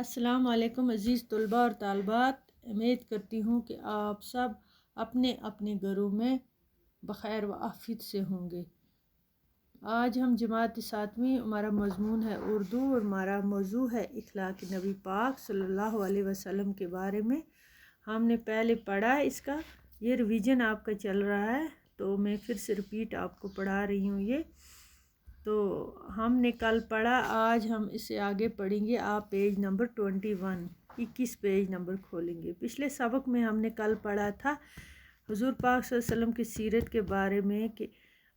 अस्सलाम वालेकुम अज़ीज़ तलबा और तालबात, उम्मीद करती हूँ कि आप सब अपने अपने घरों में बख़ैर व आफ़ियत से होंगे। आज हम जमात सातवीं, हमारा मज़मून है उर्दू और हमारा मौजू है इख़लाक़ नबी पाक सल्लल्लाहु अलैहि वसल्लम के बारे में। हमने पहले पढ़ा इसका, ये रिवीजन आपका चल रहा है तो मैं फिर से रिपीट आपको पढ़ा रही हूँ। ये तो हमने कल पढ़ा, आज हम इसे आगे पढ़ेंगे। आप पेज नंबर 21 पेज नंबर खोलेंगे। पिछले सबक में हमने कल पढ़ा था हुज़ूर पाक सल्लल्लाहु अलैहि वसल्लम की सीरत के बारे में कि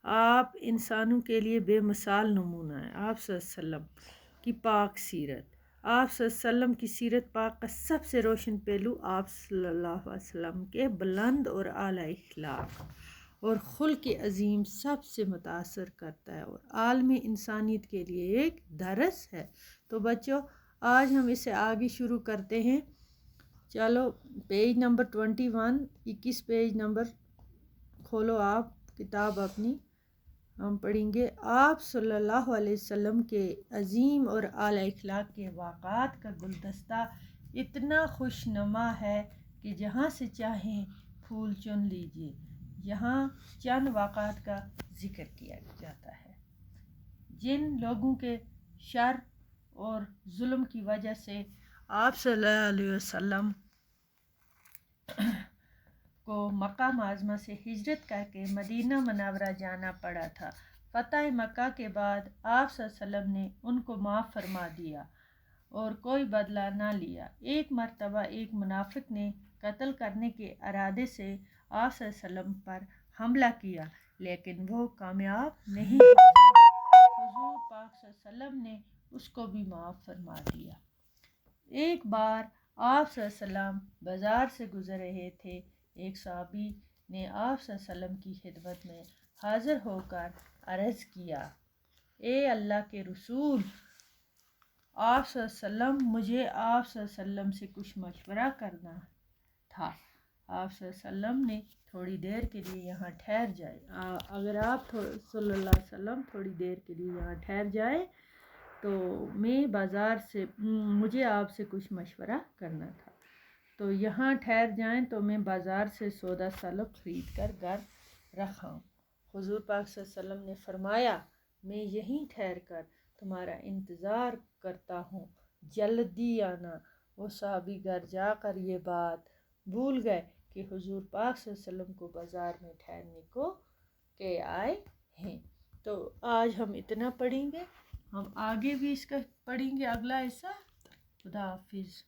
आप इंसानों के लिए बेमिसाल नमूना है। आप सल्लल्लाहु अलैहि वसल्लम की पाक सीरत, आप सल्लल्लाहु अलैहि वसल्लम की सीरत पाक का सबसे रोशन पहलू आप सल्लल्लाहु अलैहि वसल्लम के बुलंद और आला इख़लाक़ और खुल्क़ अज़ीम सबसे मुतासर करता है और आलमी इंसानियत के लिए एक दरस है। तो बच्चों, आज हम इसे आगे शुरू करते हैं। चलो पेज नंबर 21 पेज नंबर खोलो आप किताब अपनी। हम पढ़ेंगे आप सल्लल्लाहु अलैहि वसल्लम के अज़ीम और आला इख़लाक़ के वाक़ात का गुलदस्ता इतना खुशनुमा है कि जहाँ से चाहें फूल चुन लीजिए। यहाँ चंद वाक़ात का ज़िक्र किया जाता है। जिन लोगों के शर और जुल्म की वजह से आप सल्लल्लाहु अलैहि वसल्लम को मक्का मुअज़्ज़मा से हिजरत करके मदीना मुनव्वरा जाना पड़ा था, फ़तह मक्का के बाद आप सल्लल्लाहु अलैहि वसल्लम ने उनको माफ़ फरमा दिया और कोई बदला ना लिया। एक मरतबा एक मुनाफिक ने कत्ल करने के इरादे से आप सल्लल्लाहु अलैहि वसल्लम पर हमला किया, लेकिन वो कामयाब नहीं हुआ। हुज़ूर पाक सल्लल्लाहु अलैहि वसल्लम ने उसको भी माफ़ फरमा दिया। एक बार आप सल्लल्लाहु अलैहि वसल्लम बाज़ार से गुज़र रहे थे। एक सहाबी ने आप सल्लल्लाहु अलैहि वसल्लम की खिदमत में हाज़िर होकर अर्ज़ किया, ए अल्लाह के रसूल, आप सल्लल्लाहु अलैहि वसल्लम, मुझे आप सल्लल्लाहु अलैहि वसल्लम से कुछ मशवरा करना था। आप सल्लल्लाहु अलैहि वसल्लम ने थोड़ी देर के लिए यहाँ ठहर जाए। अगर आप सल्लल्लाहु अलैहि वसल्लम थोड़ी देर के लिए यहाँ ठहर जाए तो मैं बाज़ार से मुझे आपसे कुछ मशवरा करना था। तो यहाँ ठहर जाएं तो मैं बाज़ार से सौदा सालब ख़रीद कर घर रखाऊँ। हुज़ूर पाक सल्लल्लाहु अलैहि वसल्लम ने फरमाया, मैं यहीं ठहर कर तुम्हारा इंतज़ार करता हूँ, जल्दी आना। वो सहाबी घर जाकर ये बात भूल गए कि हुज़ूर पाक सल्लल्लाहु अलैहि वसल्लम को बाज़ार में ठहरने को के आए हैं। तो आज हम इतना पढ़ेंगे, हम आगे भी इसका पढ़ेंगे अगला हिस्सा। खुदा हाफिज़।